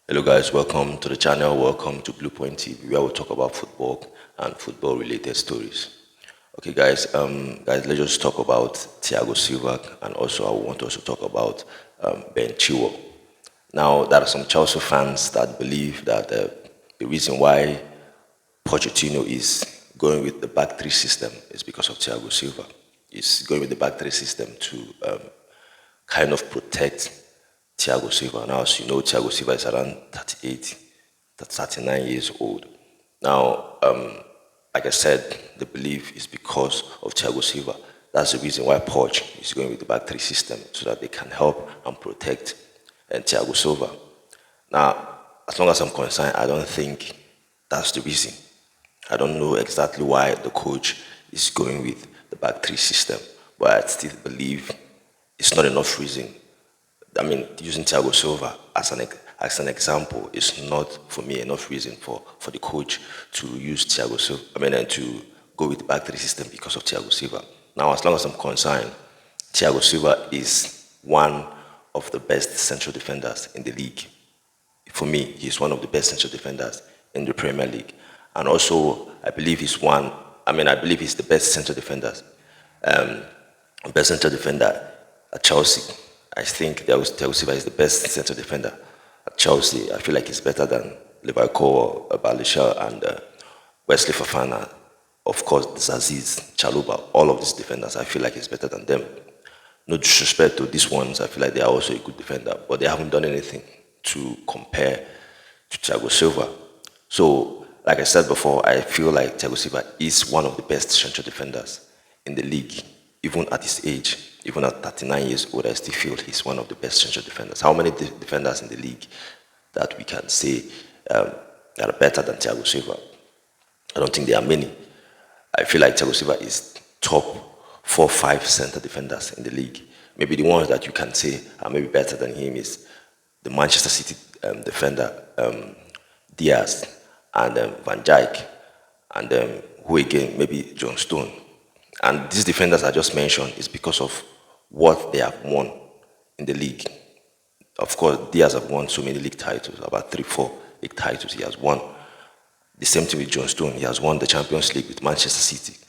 Hello guys, welcome to the channel, welcome to Blue Point TV where we talk about football and football related stories. Okay guys, let's just talk about Thiago Silva and also I want to also talk about Ben Chilwell. Now there are some Chelsea fans that believe that the reason why Pochettino is going with the back three system is because of Thiago Silva. He's going with the back three system to kind of protect Thiago Silva. Now, as you know, Thiago Silva is around 38, 39 years old. Now, like I said, the belief is because of Thiago Silva. That's the reason why Poch is going with the back three system so that they can help and protect Thiago Silva. Now, as long as I'm concerned, I don't think that's the reason. I don't know exactly why the coach is going with the back three system, but I still believe it's not enough reason. I mean, using Thiago Silva as an example is not for me enough reason for the coach to use Thiago Silva. I mean, and to go with the back three system because of Thiago Silva. Now, as long as I'm concerned, Thiago Silva is one of the best central defenders in the league. For me, he's one of the best central defenders in the Premier League. And also, I believe I believe he's the best central defender, best central defender at Chelsea. I think Thiago Silva is the best central defender at Chelsea. I feel like he's better than Liverpool, Balisha, and Wesley Fofana. Of course, Zaziz, Chaluba, all of these defenders, I feel like he's better than them. No disrespect to these ones, I feel like they are also a good defender, but they haven't done anything to compare to Thiago Silva. So, like I said before, I feel like Thiago Silva is one of the best central defenders in the league, even at his age. Even at 39 years old, I still feel he's one of the best central defenders. How many defenders in the league that we can say that are better than Thiago Silva? I don't think there are many. I feel like Thiago Silva is top 4 or 5 center defenders in the league. Maybe the ones that you can say are maybe better than him is the Manchester City defender Diaz and Van Dijk, and who again, maybe John Stone. And these defenders I just mentioned is because of what they have won in the league. Of course, Diaz have won so many league titles, about 3, 4 league titles he has won. The same thing with John Stone. He has won the Champions League with Manchester City.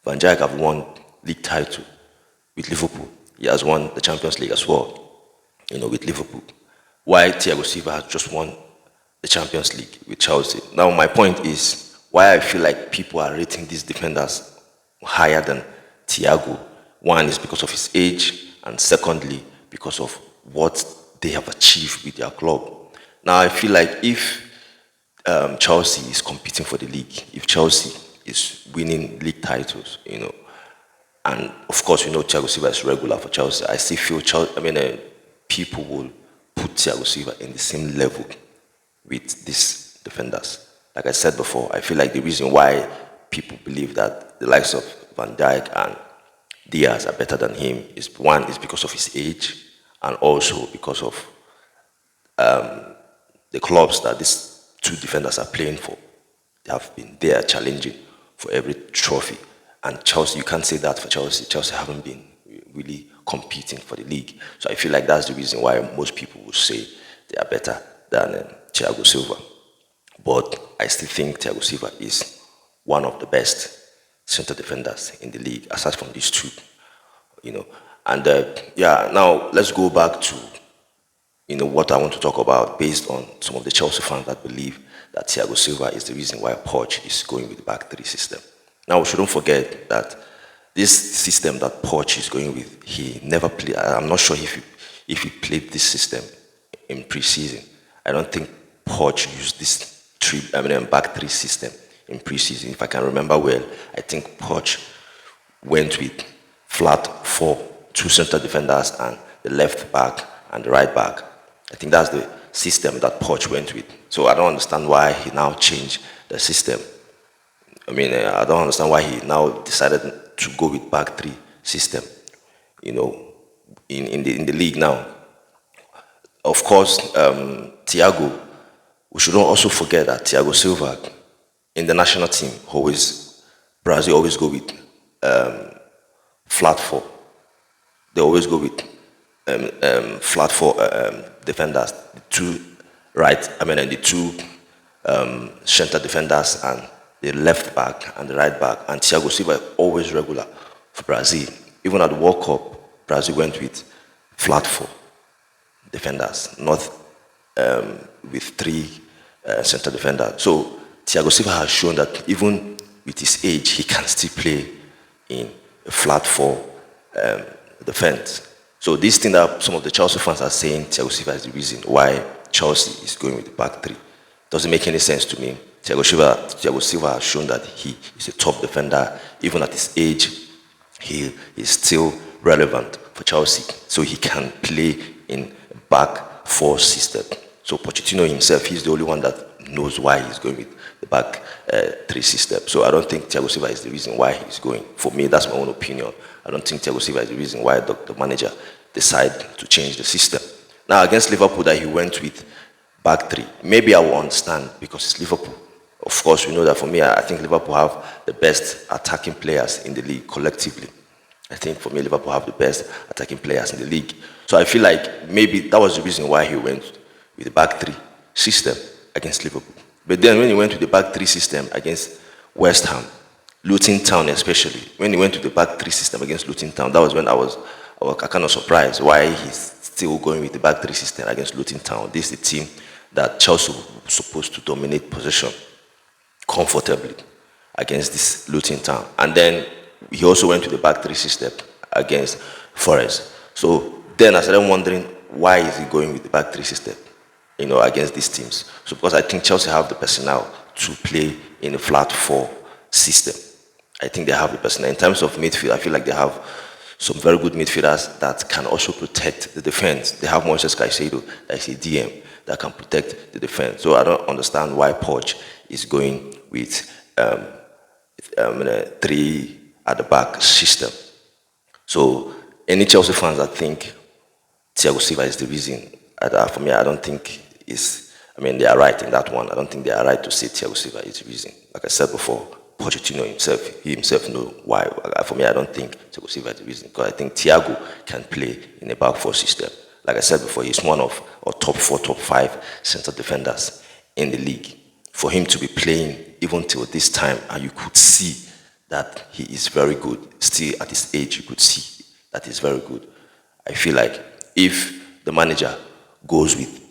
Van Dijk have won league title with Liverpool. He has won the Champions League as well, with Liverpool. Why Thiago Silva has just won the Champions League with Chelsea. Now, my point is why I feel like people are rating these defenders higher than Thiago. One is because of his age, and secondly, because of what they have achieved with their club. Now, I feel like if Chelsea is competing for the league, if Chelsea is winning league titles, and of course, Thiago Silva is regular for Chelsea, I still feel people will put Thiago Silva in the same level with these defenders. Like I said before, I feel like the reason why people believe that the likes of Van Dijk and Diaz are better than him is one is because of his age, and also because of the clubs that these two defenders are playing for. They have been there challenging for every trophy. And Chelsea, you can't say that for Chelsea. Chelsea haven't been really competing for the league. So I feel like that's the reason why most people will say they are better than Thiago Silva. But I still think Thiago Silva is one of the best center defenders in the league, aside from these two. And now let's go back to what I want to talk about based on some of the Chelsea fans that believe that Thiago Silva is the reason why Poch is going with the back three system. Now we shouldn't forget that this system that Poch is going with, he never played. I'm not sure if he played this system in pre-season. I don't think Poch used this back three system in pre-season. If I can remember well, I think Poch went with flat 4, 2 center defenders and the left back and the right back. I think that's the system that Poch went with. So I don't understand why he now changed the system. I don't understand why he now decided to go with back three system, in the league now. Of course, Thiago, we shouldn't also forget that Thiago Silva in the national team, Brazil always go with flat 4. They always go with flat 4 defenders, the two right? I mean, and the two center defenders and the left back and the right back. And Thiago Silva is always regular for Brazil. Even at the World Cup, Brazil went with flat four defenders, not with three center defenders. So Thiago Silva has shown that even with his age, he can still play in a flat four defense. So this thing that some of the Chelsea fans are saying, Thiago Silva is the reason why Chelsea is going with the back three. Doesn't make any sense to me. Thiago Silva has shown that he is a top defender. Even at his age, he is still relevant for Chelsea. So he can play in a back four system. So Pochettino himself, he's the only one that knows why he's going with the back three system. So I don't think Thiago Silva is the reason why he's going. For me, that's my own opinion. I don't think Thiago Silva is the reason why the manager decided to change the system. Now against Liverpool that he went with back three, maybe I will understand because it's Liverpool. Of course, we know that for me, I think Liverpool have the best attacking players in the league collectively. I think for me, Liverpool have the best attacking players in the league. So I feel like maybe that was the reason why he went with the back three system against Liverpool. But then when he went with the back three system against West Ham, Luton Town especially, when he went to the back three system against Luton Town, that was when I was kind of surprised why he's still going with the back three system against Luton Town. This is the team that Chelsea was supposed to dominate possession comfortably against this Luton Town. And then he also went to the back three system against Forest. So then I started wondering, why is he going with the back three system, against these teams? So because I think Chelsea have the personnel to play in a flat four system. I think they have the personnel. In terms of midfield, I feel like they have some very good midfielders that can also protect the defense. They have Moises Caicedo, that is a DM, that can protect the defense. So I don't understand why Poch is going with three at the back system. So any Chelsea fans that think Thiago Silva is the reason, for me, I don't think they are right in that one. I don't think they are right to say Thiago Silva is the reason. Like I said before, Pochettino himself knows why. For me, I don't think Thiago Silva is the reason, because I think Thiago can play in a back four system. Like I said before, he's one of our top four, top five center defenders in the league. For him to be playing even till this time, and you could see that he is very good. Still at his age, you could see that he's very good. I feel like if the manager goes with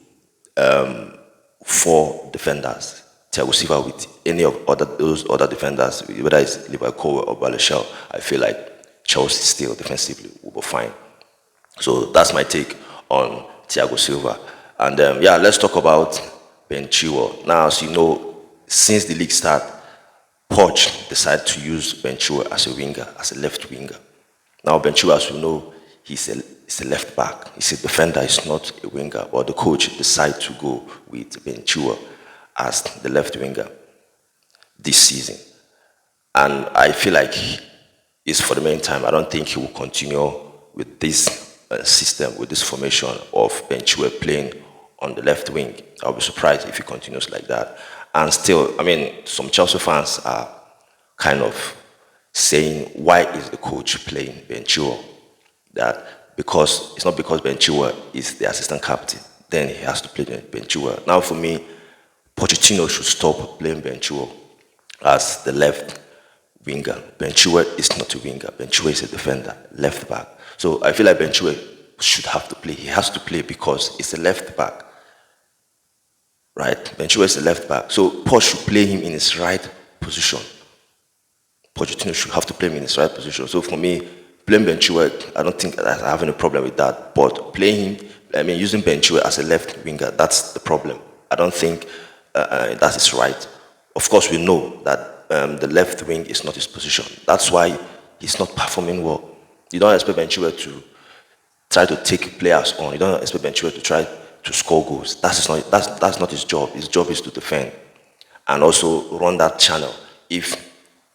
four defenders, Thiago Silva with any of those other defenders, whether it's Liverpool or Balashal, I feel like Chelsea still defensively will be fine. So that's my take on Thiago Silva. And let's talk about Ben Chilwell. Now, as you know, since the league started, Poch decided to use Ben Chilwell as a winger, as a left winger. Now, Ben Chilwell, as we know, he's a left back. He's a defender, he's not a winger. But the coach decided to go with Ben Chilwell as the left winger this season. And I feel like it's for the meantime. I don't think he will continue with this system, with this formation of Ben Chilwell playing on the left wing. I'll be surprised if he continues like that. And still, some Chelsea fans are kind of saying, why is the coach playing Ben Chilwell? That because it's not because Ben Chilwell is the assistant captain, then he has to play Ben Chilwell. Now, for me, Pochettino should stop playing Ben Chilwell as the left winger. Ben Chilwell is not a winger. Ben Chilwell is a defender, left back. So I feel like Ben Chilwell should have to play. He has to play because it's a left back. Right? Ben Chilwell is a left back. So Poch should play him in his right position. Pochettino should have to play him in his right position. So for me, playing Ben Chilwell, I don't think I have any problem with that. But playing him, using Ben Chilwell as a left winger, that's the problem. I don't think that is right. Of course, we know that the left wing is not his position. That's why he's not performing well. You don't expect Ben Chilwell to try to take players on. You don't expect Ben Chilwell to try to score goals. That's not his job. His job is to defend and also run that channel if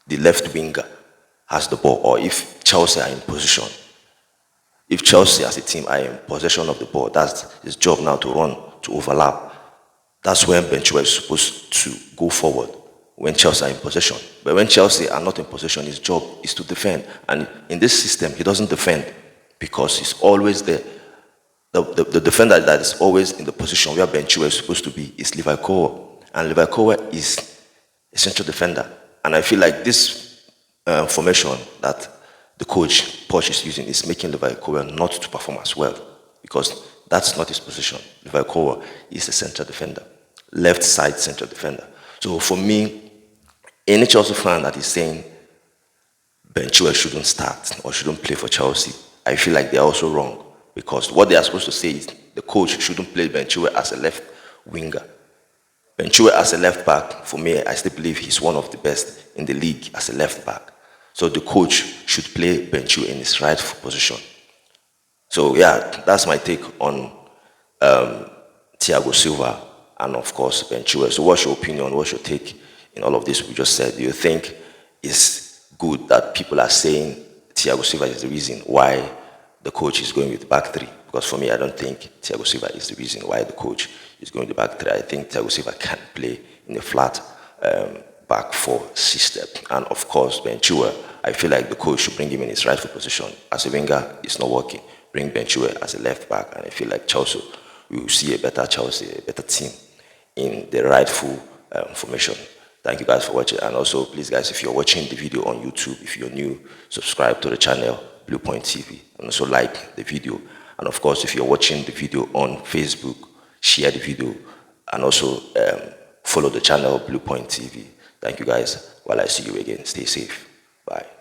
the left winger has the ball, or if Chelsea are in position. If Chelsea as a team are in possession of the ball, that's his job now to run, to overlap. That's when Ben Chilwell is supposed to go forward, when Chelsea are in possession. But when Chelsea are not in possession, his job is to defend. And in this system, he doesn't defend because he's always there The defender that is always in the position where Ben Chilwell is supposed to be is Levi Cole, and Levi Cole is a central defender. And I feel like this formation that the coach Poch is using is making Levi Cole not to perform as well, because that's not his position. Levi Cole is a central defender, left side central defender. So for me, any Chelsea fan that is saying Ben Chilwell shouldn't start or shouldn't play for Chelsea, I feel like they're also wrong, because what they are supposed to say is the coach shouldn't play Ben Chilwell as a left winger. Ben Chilwell as a left back, for me, I still believe he's one of the best in the league as a left back. So the coach should play Ben Chilwell in his rightful position. So yeah, that's my take on Thiago Silva and of course Ben Chilwell. So what's your opinion? What's your take in all of this we just said? Do you think it's good that people are saying Thiago Silva is the reason why the coach is going with back three? Because for me, I don't think Thiago Silva is the reason why the coach is going with back three. I think Thiago Silva can play in a flat back four system. And of course, Ben Chilwell, I feel like the coach should bring him in his rightful position. As a winger, it's not working. Bring Ben Chilwell as a left back, and I feel like Chelsea, we will see a better Chelsea, a better team in the rightful formation. Thank you guys for watching. And also, please guys, if you're watching the video on YouTube, if you're new, subscribe to the channel, Blue Point TV. And also like the video. And of course, if you're watching the video on Facebook, share the video. And also follow the channel, Blue Point TV. Thank you guys. While I see you again, stay safe. Bye.